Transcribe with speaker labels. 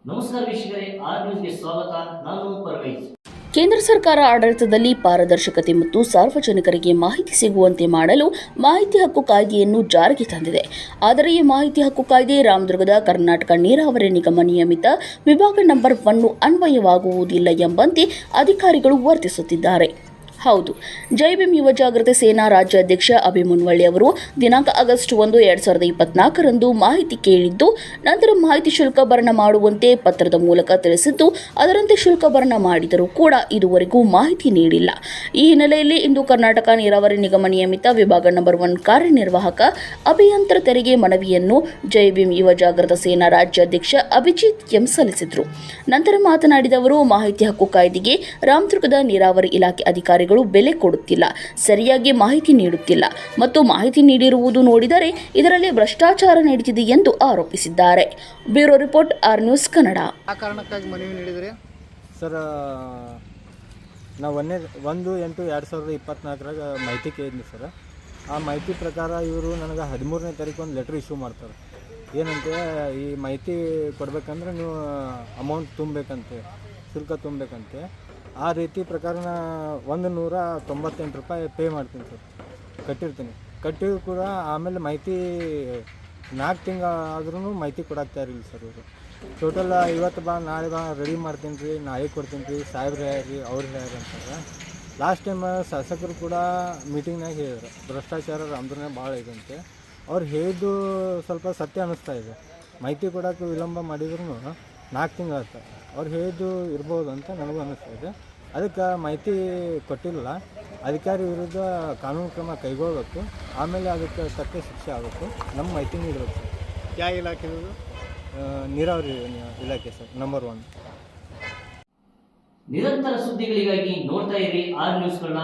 Speaker 1: ನಮಸ್ಕಾರ ವೀಕ್ಷಕರೇ, ಆರ್ ನ್ಯೂಸ್ಗೆ ಸ್ವಾಗತ. ನಾನು ಪರ್ವೇಜ್.
Speaker 2: ಕೇಂದ್ರ ಸರ್ಕಾರ ಆಡಳಿತದಲ್ಲಿ ಪಾರದರ್ಶಕತೆ ಮತ್ತು ಸಾರ್ವಜನಿಕರಿಗೆ ಮಾಹಿತಿ ಸಿಗುವಂತೆ ಮಾಡಲು ಮಾಹಿತಿ ಹಕ್ಕು ಕಾಯ್ದೆಯನ್ನು ಜಾರಿಗೆ ತಂದಿದೆ. ಆದರೆ ಈ ಮಾಹಿತಿ ಹಕ್ಕು ಕಾಯ್ದೆ ರಾಮದುರ್ಗದ ಕರ್ನಾಟಕ ನೀರಾವರಿ ನಿಗಮ ನಿಯಮಿತ ವಿಭಾಗ ನಂಬರ್ 1 ಅನ್ವಯವಾಗುವುದಿಲ್ಲ ಎಂಬಂತೆ ಅಧಿಕಾರಿಗಳು ವರ್ತಿಸುತ್ತಿದ್ದಾರೆ. ಹೌದು, ಜೈ ಭೀಮ್ ಯುವ ಜಾಗೃತಿ ಸೇನಾ ರಾಜ್ಯಾಧ್ಯಕ್ಷ ಅಭಿ ಮುನ್ವಳ್ಳಿ ಅವರು ದಿನಾಂಕ ಆಗಸ್ಟ್ 1, 2024ರಂದು ಮಾಹಿತಿ ಕೇಳಿದ್ದು, ನಂತರ ಮಾಹಿತಿ ಶುಲ್ಕ ಭರಣ ಮಾಡುವಂತೆ ಪತ್ರದ ಮೂಲಕ ತಿಳಿಸಿದ್ದು, ಅದರಂತೆ ಶುಲ್ಕ ಭರಣ ಮಾಡಿದರೂ ಕೂಡ ಇದುವರೆಗೂ ಮಾಹಿತಿ ನೀಡಿಲ್ಲ. ಈ ಹಿನ್ನೆಲೆಯಲ್ಲಿ ಇಂದು ಕರ್ನಾಟಕ ನೀರಾವರಿ ನಿಗಮ ನಿಯಮಿತ ವಿಭಾಗ ನಂಬರ್ 1 ಕಾರ್ಯನಿರ್ವಾಹಕ ಅಭಿಯಂತರ ತೆರಿಗೆ ಮನವಿಯನ್ನು ಜೈ ಭೀಮ್ ಯುವ ಜಾಗೃತ ಸೇನಾ ರಾಜ್ಯಾಧ್ಯಕ್ಷ ಅಭಿಜಿತ್ ಎಂ ಸಲ್ಲಿಸಿದರು. ನಂತರ ಮಾತನಾಡಿದ ಅವರು, ಮಾಹಿತಿ ಹಕ್ಕು ಕಾಯ್ದೆಗೆ ರಾಮದುರ್ಗದ ನೀರಾವರಿ ಇಲಾಖೆ ಅಧಿಕಾರಿಗಳು ಬೆಲೆ ಕೊಡುತ್ತಿಲ್ಲ, ಸರಿಯಾಗಿ ಮಾಹಿತಿ ನೀಡುತ್ತಿಲ್ಲ ಮತ್ತು ಮಾಹಿತಿ ನೀಡಿರುವುದು ನೋಡಿದರೆ ಇದರಲ್ಲಿ ಭ್ರಷ್ಟಾಚಾರ ನಡೆದಿದೆ ಎಂದು ಆರೋಪಿಸಿದ್ದಾರೆ. Bureau report, R news Kannada.
Speaker 3: ಆ ಕಾರಣಕ್ಕಾಗಿ ಮನವಿ ನೀಡಿದರೆ
Speaker 4: ಸರ್, ನಾವು 1/8/2024 ಮಾಹಿತಿ ಕೇಳಿದ್ನಿ ಸರ್. ಆ ಮಾಹಿತಿ ಪ್ರಕಾರ ಇವರು ನನಗೆ 13ನೇ ತಾರೀಕು ಒಂದು ಲೆಟ್ರ್ ಇಶ್ಯೂ ಮಾಡ್ತಾರೆ. ಏನಂತೆ, ಈ ಮಾಹಿತಿ ಕೊಡಬೇಕಂದ್ರೆ ನೀವು ಅಮೌಂಟ್ ತುಂಬಬೇಕಂತೆ, ಶುಲ್ಕ ತುಂಬಬೇಕಂತೆ. ಆ ರೀತಿ ಪ್ರಕಾರ ₹198 ಪೇ ಮಾಡ್ತೀನಿ ಸರ್, ಕಟ್ಟಿರ್ತೀನಿ. ಕಟ್ಟಿದ್ರು ಕೂಡ ಆಮೇಲೆ ಮಾಹಿತಿ 4 ತಿಂಗಳು ಆದ್ರೂ ಮಾಹಿತಿ ಕೊಡಾಕ್ತಾಯಿರಲಿಲ್ಲ ಸರ್ ಇವರು. ಟೋಟಲ್ ಇವತ್ತು ಬಾ, ನಾಳೆ ಬಾ, ರೆಡಿ ಮಾಡ್ತೀನಿ ರೀ, ನಾಳೆ ಕೊಡ್ತೀನಿ ರೀ, ಸಾಹೇಬ್ರು ಹೇಳ್ರಿ, ಅವ್ರು ಹೇಳ್ರಿ ಅಂತಾರೆ. ಲಾಸ್ಟ್ ಟೈಮ್ ಶಾಸಕರು ಕೂಡ ಮೀಟಿಂಗ್ನಾಗ ಹೇಳಿದ್ರು, ಭ್ರಷ್ಟಾಚಾರ ರಾಮದುರ್ಗನಾಗ ಭಾಳ ಇದಂತೆ. ಅವ್ರು ಹೇಳಿದ್ದು ಸ್ವಲ್ಪ ಸತ್ಯ ಅನ್ನಿಸ್ತಾ ಇದೆ. ಮಾಹಿತಿ ಕೊಡೋಕ್ಕೆ ವಿಳಂಬ ಮಾಡಿದ್ರು 4 ತಿಂಗಳು ಆಯ್ತು. ಅವ್ರು ಹೇಳಿದ್ದು ಇರ್ಬೋದು ಅಂತ ನನಗೂ ಅನ್ನಿಸ್ತಾ ಇದೆ. ಅದಕ್ಕೆ ಮಾಹಿತಿ ಕೊಟ್ಟಿಲ್ಲ, ಅಧಿಕಾರಿ ವಿರುದ್ಧ ಕಾನೂನು ಕ್ರಮ ಕೈಗೊಳ್ಳಬೇಕು. ಆಮೇಲೆ ಅದಕ್ಕೆ ತಕ್ಕ ಶಿಕ್ಷೆ ಆಗಬೇಕು. ನಮ್ಮ ಮಾಹಿತಿ ನೀಡಬೇಕು ಸರ್.
Speaker 3: ಯಾವ ಇಲಾಖೆ?
Speaker 4: ನೀರಾವರಿ ಇಲಾಖೆ ಸರ್, ನಂಬರ್ 1.
Speaker 1: ನಿರಂತರ ಸುದ್ದಿಗಳಿಗಾಗಿ ನೋಡ್ತಾ ಇರಿ ಆರ್ ನ್ಯೂಸ್ಗಳನ್ನ.